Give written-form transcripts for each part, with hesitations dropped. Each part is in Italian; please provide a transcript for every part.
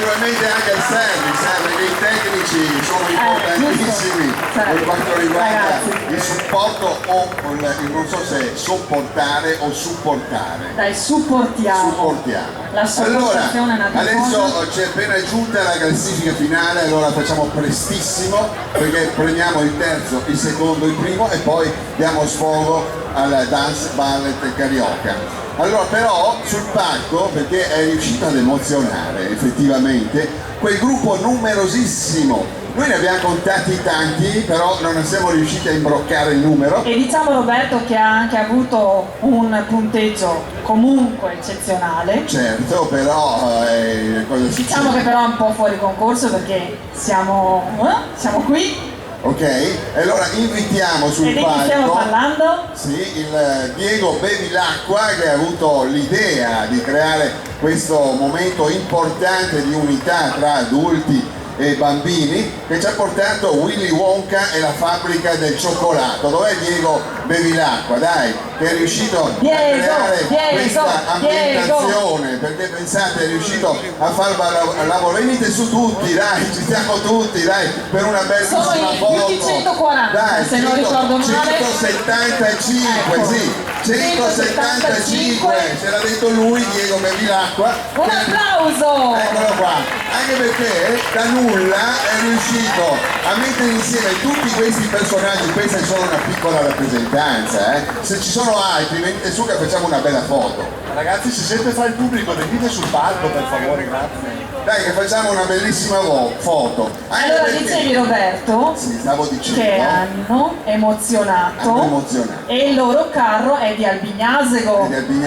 naturalmente anche il service, perché i tecnici sono importantissimi per quanto riguarda il supporto o non so se sopportare o supportare. Dai, supportiamo. La sopportazione allora, è una adesso cosa. c'è appena giunta la classifica finale, allora facciamo prestissimo perché prendiamo il terzo, il secondo, il primo e poi diamo sfogo al dance ballet carioca. Allora però sul palco, perché è riuscito ad emozionare effettivamente quel gruppo numerosissimo, noi ne abbiamo contati tanti però non siamo riusciti a imbroccare il numero. E diciamo Roberto che ha anche avuto un punteggio comunque eccezionale. Certo, però cosa succede? Diciamo che però è un po' fuori concorso perché siamo qui. Ok, e allora invitiamo sul palco. E di chi stiamo parlando? Sì, il Diego Bevilacqua che ha avuto l'idea di creare questo momento importante di unità tra adulti e bambini, che ci ha portato Willy Wonka e la fabbrica del cioccolato. Dov'è Diego Bevilacqua? Dai, che è riuscito a creare questa ambientazione, perché pensate, è riuscito a far lavorare. Venite su tutti, dai, ci siamo tutti, dai, per una bellissima foto. Sono più di 140, dai, se non ricordo male. 175, ecco. Sì, 175, ce l'ha detto lui, Diego Bevilacqua. Un applauso! Eccolo qua, anche perché da nulla è riuscito a mettere insieme tutti questi personaggi. Questa è solo una piccola rappresentanza, se ci sono altri venite su che facciamo una bella foto. Ragazzi, se siete fra il pubblico venite sul palco per favore, grazie. Dai che facciamo una bellissima foto. Allora dicevi Roberto, sì, stavo dicendo, che hanno emozionato e il loro carro è di Albignasego. Vedi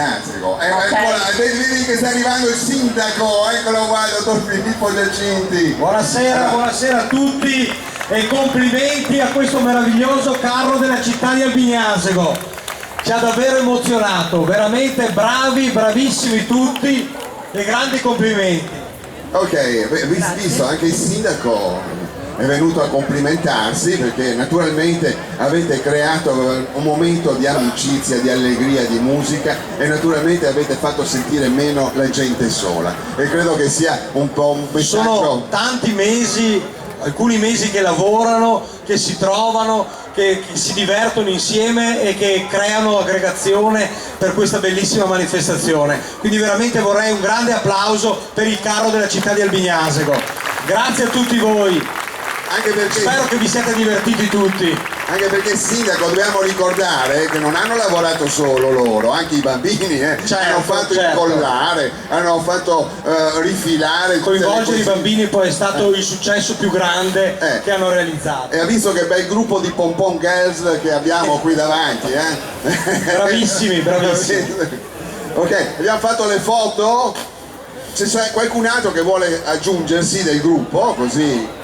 che sta arrivando il sindaco, eccolo qua, il dottor Filippo Giacinti. Buonasera a tutti e complimenti a questo meraviglioso carro della città di Albignasego. Ci ha davvero emozionato, veramente bravi, bravissimi tutti e grandi complimenti. Ok, visto anche il sindaco è venuto a complimentarsi perché naturalmente avete creato un momento di amicizia, di allegria, di musica e naturalmente avete fatto sentire meno la gente sola e credo che sia un po' un messaggio. Sono tanti mesi, alcuni mesi che lavorano, che si trovano, che si divertono insieme e che creano aggregazione per questa bellissima manifestazione. Quindi veramente vorrei un grande applauso per il carro della città di Albignasego. Grazie a tutti voi. Anche perché, spero che vi siate divertiti tutti. Anche perché sindaco dobbiamo ricordare che non hanno lavorato solo loro, anche i bambini hanno fatto incollare, hanno fatto rifilare. Coinvolgere i bambini poi è stato il successo più grande che hanno realizzato. E ha visto che bel gruppo di Pom Pom Girls che abbiamo qui davanti, Bravissimi, bravissimi. Ok, abbiamo fatto le foto. C'è qualcun altro che vuole aggiungersi del gruppo, così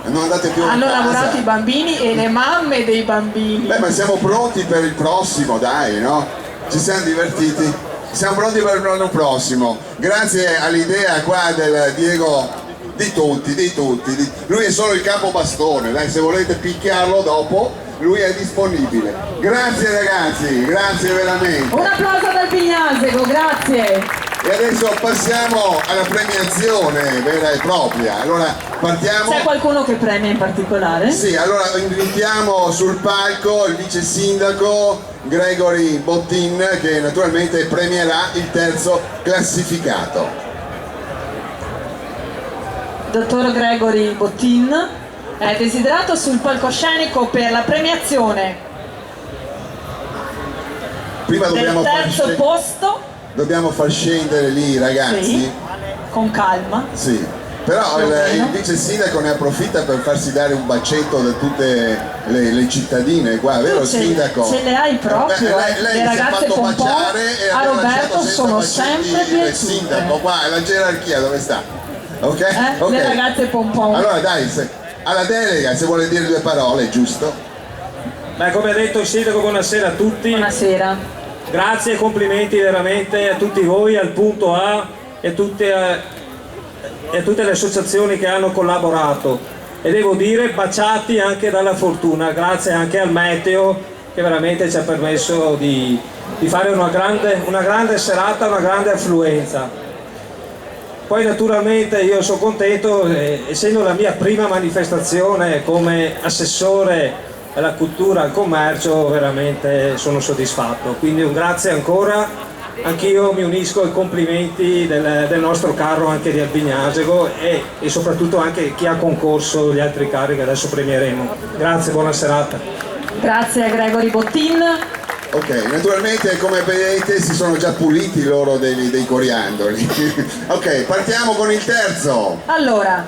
non andate più hanno lavorato i bambini e le mamme dei bambini. Beh, ma siamo pronti per il prossimo, dai, no? Ci siamo divertiti, siamo pronti per l'anno prossimo grazie all'idea qua del Diego, di tutti. Lui è solo il capobastone, dai, se volete picchiarlo dopo lui è disponibile. Grazie ragazzi, grazie veramente. Un applauso ad Albignasego, grazie. E adesso passiamo alla premiazione vera e propria. Allora partiamo. C'è qualcuno che premia in particolare? Sì, allora invitiamo sul palco il vice sindaco Gregory Bottin che naturalmente premierà il terzo classificato. Dottor Gregory Bottin è desiderato sul palcoscenico per la premiazione Prima del terzo posto. Dobbiamo far scendere lì ragazzi. Sì, con calma. Sì, però il vice sindaco ne approfitta per farsi dare un bacetto da tutte le cittadine qua, vero sindaco? Ce le hai proprio, lei le ragazze Pom Pom e a Roberto sono sempre piaciute. Sindaco qua, la gerarchia dove sta? Ok? Le ragazze Pom Pom. Allora dai, alla delega se vuole dire due parole, giusto? Beh, come ha detto il sindaco, buonasera a tutti. Buonasera. Grazie e complimenti veramente a tutti voi, al punto A e a tutte le associazioni che hanno collaborato e devo dire baciati anche dalla fortuna, grazie anche al meteo che veramente ci ha permesso di fare una grande serata, una grande affluenza. Poi naturalmente io sono contento, essendo la mia prima manifestazione come assessore alla cultura e al commercio, veramente sono soddisfatto. Quindi un grazie ancora, anch'io mi unisco ai complimenti del nostro carro anche di Albignasego e soprattutto anche chi ha concorso gli altri carri che adesso premieremo. Grazie, buona serata. Grazie a Gregory Bottin. Ok, naturalmente come vedete si sono già puliti loro dei coriandoli. Ok, partiamo con il terzo. Allora,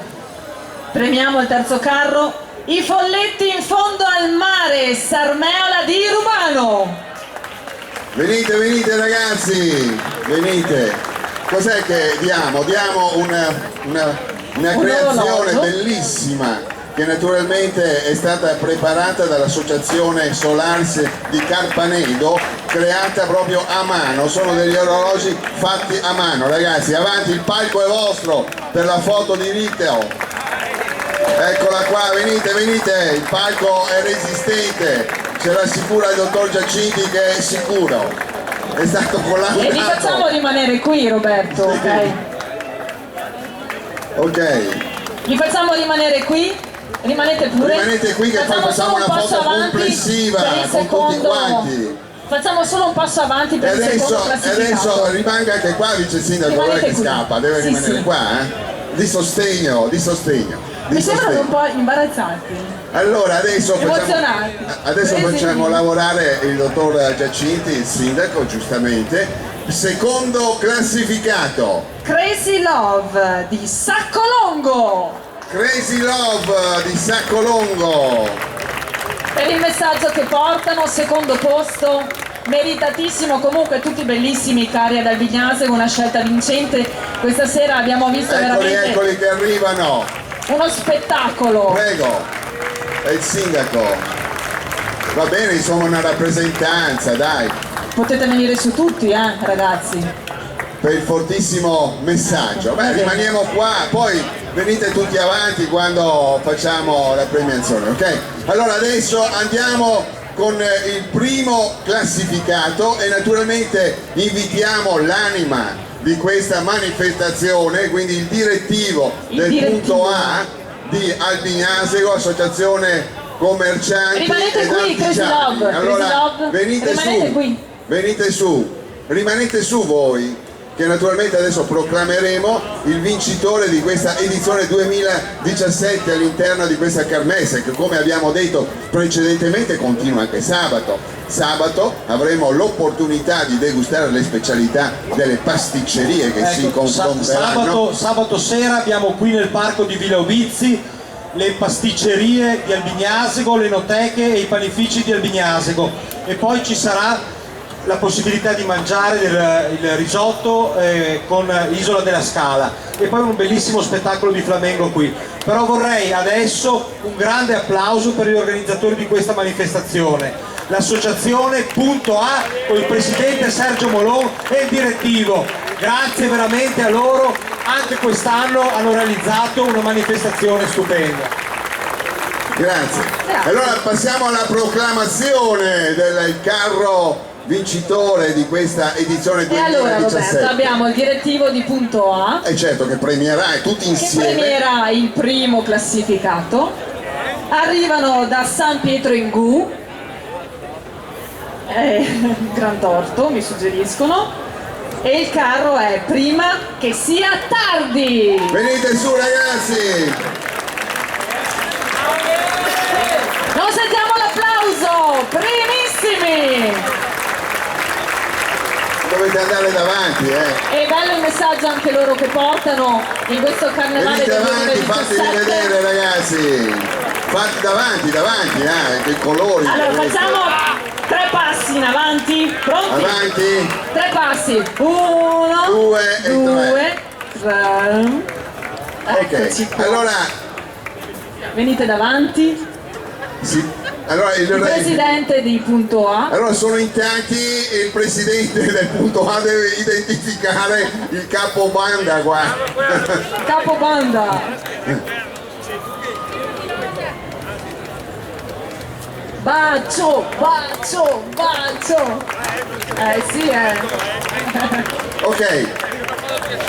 premiamo il terzo carro, i folletti in fondo al mare, Sarmeola di Rubano. Venite, venite ragazzi, venite. Cos'è che diamo? Diamo una creazione orologio bellissima che naturalmente è stata preparata dall'associazione Solars di Carpanedo, creata proprio a mano. Sono degli orologi fatti a mano. Ragazzi, avanti, il palco è vostro per la foto di Riteo. Eccola qua, venite, venite, il palco è resistente, ce l'assicura il dottor Giacinti che è sicuro, è stato collaudato. E vi facciamo rimanere qui, Roberto, ok? Ok, Vi facciamo rimanere qui? Rimanete pure. rimanete qui che poi facciamo una foto complessiva con tutti quanti. Facciamo solo un passo avanti E per il secondo adesso classificato. rimanga anche qua vice sindaco, non è Rimanete che qui. scappa, deve Sì, rimanere sì. qua, di sostegno, di sostegno. Mi sembrano un po' imbarazzati. Allora adesso Emozionati. facciamo lavorare il dottor Giacinti, il sindaco, giustamente. Secondo classificato, Crazy Love di Saccolongo. Crazy Love di Saccolongo. Per il messaggio che portano, secondo posto, meritatissimo, comunque tutti bellissimi i carri ad Albignasego, una scelta vincente. Questa sera abbiamo visto veramente Eccoli che arrivano. uno spettacolo. Prego, è il sindaco. Va bene, insomma una rappresentanza, dai, Potete venire su tutti, ragazzi. per il fortissimo messaggio. Beh, rimaniamo qua, poi venite tutti avanti quando facciamo la premiazione, ok? Allora adesso andiamo con il primo classificato e naturalmente invitiamo l'anima di questa manifestazione, quindi il direttivo del punto A di Albignasego, associazione commercianti Rimanete ed qui, Crazy artigiani. Love, Allora Crazy Love, venite rimanete su, qui. venite su, rimanete su voi, che naturalmente adesso proclameremo il vincitore di questa edizione 2017 all'interno di questa kermesse, che come abbiamo detto precedentemente continua anche sabato. Sabato avremo l'opportunità di degustare le specialità delle pasticcerie che si confronteranno. Sabato sera abbiamo qui nel parco di Villa Ubizzi le pasticcerie di Albignasego, le enoteche e i panifici di Albignasego, e poi ci sarà la possibilità di mangiare il risotto con Isola della Scala e poi un bellissimo spettacolo di flamenco qui. Però vorrei adesso un grande applauso per gli organizzatori di questa manifestazione, l'associazione Punto A con il presidente Sergio Molon e il direttivo. Grazie veramente a loro, anche quest'anno hanno realizzato una manifestazione stupenda. Grazie. Allora passiamo alla proclamazione del carro vincitore di questa edizione E allora 2017. Roberto, abbiamo il direttivo di punto A E certo che premierà tutti che insieme. premierà il primo classificato. Arrivano da San Pietro in Gu, Gran Torto mi suggeriscono, e il carro è Prima che sia tardi. Venite su ragazzi! Non sentiamo l'applauso, primissimi! Dovete andare davanti, È bello il messaggio anche loro che portano in questo carnevale Venite del avanti, fatevi 2017. vedere ragazzi! Fate davanti, che i colori. Allora vedete. facciamo 3 passi in avanti, pronti? Avanti, 3 passi, 1, 2 e 2, 3. Eccoci ok. qua. Allora, Venite davanti. allora Il presidente di punto A. Allora sono in tanti e il presidente del punto A deve identificare il capo banda qua. Capobanda. Bacio, bacio, bacio. Sì, Ok,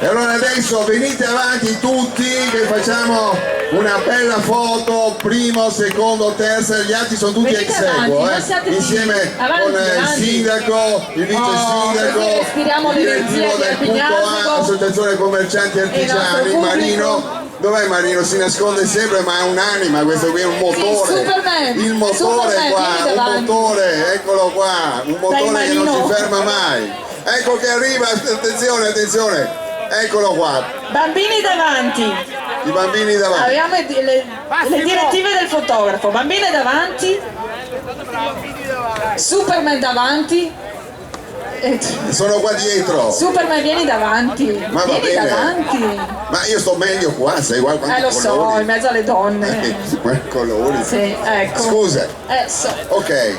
E allora adesso venite avanti tutti che facciamo una bella foto, primo, secondo, terza, gli altri sono tutti Venite ex aequo, avanti, non siate insieme timidi. Avanti, con il avanti. sindaco, il vice sindaco, così respiriamo il l'energia direttivo di del punto Albignasego. A, Associazione Commercianti Artigiani, pubblico. Marino. Dov'è Marino? Si nasconde sempre, ma è un'anima, questo qui è un motore. Superman. Il motore Superman, qua, vieni un davanti. motore, eccolo qua, un motore che Marino. non si ferma mai. Ecco che arriva, attenzione, attenzione, eccolo qua, Bambini davanti. i bambini davanti. Abbiamo le direttive del fotografo. Bambini davanti. Superman davanti. Sono qua dietro. Superman, vieni davanti. Ma va Vieni bene. davanti. Ma io sto meglio qua, sai guarda quanti Lo so, colori. in mezzo alle donne. Quanti colori. Sì, ecco. Scusa. So. Ok,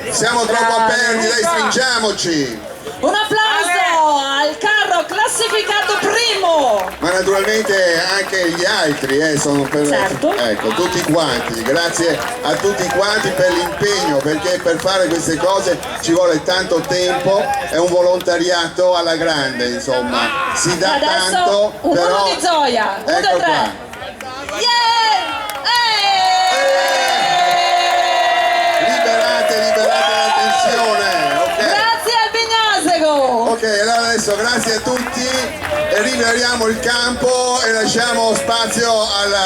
siamo troppo Bravi. aperti, dai stringiamoci. Un applauso al carro classificato primo. Ma naturalmente anche gli altri sono per Certo. ecco, tutti quanti, grazie a tutti quanti per l'impegno, perché per fare queste cose ci vuole tanto tempo, è un volontariato alla grande, insomma, si dà Adesso tanto, un però uno di gioia. 1, 2, ecco 3. qua. Liberate la tensione, ok? Grazie Albignasego. Ok, allora adesso grazie a tutti e liberiamo il campo e lasciamo spazio alla